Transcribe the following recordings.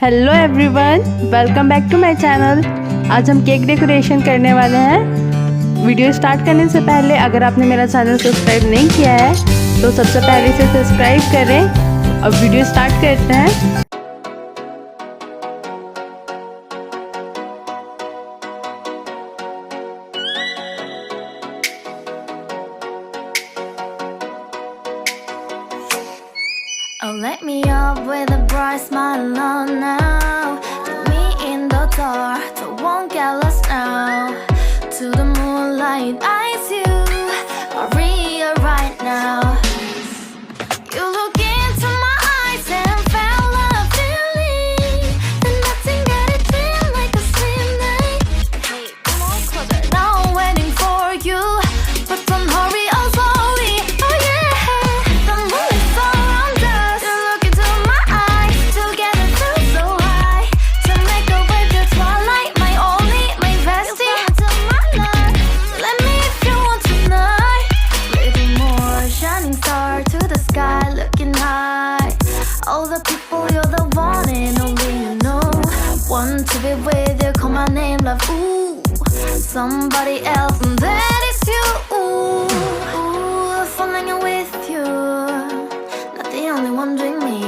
Hello everyone, welcome back to my channel. आज हम cake decoration करने वाले हैं। वीडियो स्टार्ट करने से पहले अगर आपने मेरा चैनल सब्सक्राइब नहीं किया है तो सबसे पहले इसे सब्सक्राइब करें और वीडियो स्टार्ट करते हैं। Oh, let me up with a bright smile on now. Put me in the dark, so won't get lost now. To the moonlight, eyes you are real right now. You look into my eyes and felt a feeling that nothing got it feel like a slim night. Hey, come on closer. Now I'm waiting for you, but don't hurry, oh slowly. Oh yeah, the moonlight's around us. You look into my eyes, together feel so high. To make up with the twilight, my only, my bestie. To my love, let me if you want tonight. Little more shining star to the sky, looking high. All the people, you're the one and only you know. Want to be with you, call my name, love. Ooh, somebody else, and that is you. Ooh, falling with you. Not the only one doing me.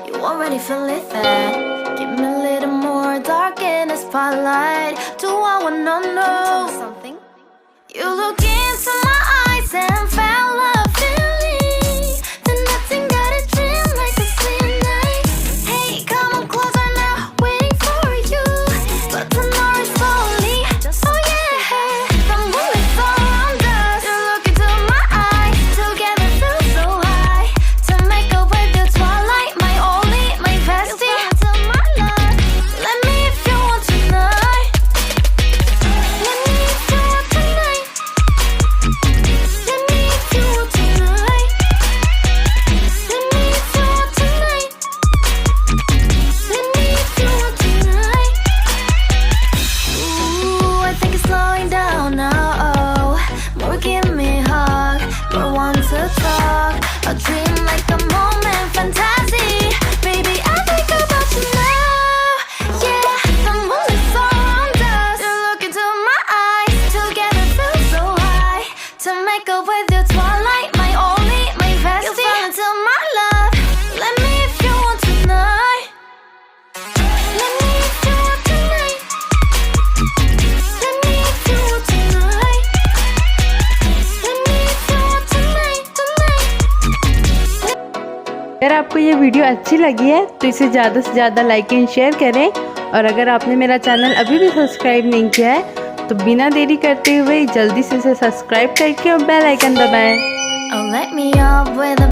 You already feel it there. Give me a little more dark in the spotlight. Do I wanna know something? You look into my eyes and felt a feeling that nothing got a dream like a slim night. Hey, come on closer now, waiting for you, but tomorrow is slowly. Oh yeah, the moonlight's around us. You look into my eyes, together feel so high. To make up with the twilight, my only, my bestie. To my love, let me if you want tonight. Let me if you want tonight. Let me if you want tonight. Let me if you want tonight. Let me if you want tonight. Ooh, I think it's slowing down now. More give me a hug, more want to talk. A dream like a moment, fantasy. Baby, I think about you now. Yeah, the moonlight's around us. You look into my eyes, together feel so high. To make up with your twilight, my only, my bestie. You fall into my love. Let me if you want tonight. Let me if you want tonight. Let me if you want tonight. Let me if you want tonight, tonight. अगर आपको ये video अच्छी लगी है तो इसे ज़्यादा से ज़्यादा लाइक एंड शेयर करें। और अगर आपने मेरा चैनल अभी भी सब्सक्राइब नहीं किया है तो बिना देरी करते हुए जल्दी से इसे सब्सक्राइब करके और बेल आइकन दबाएं। Oh, let me up with a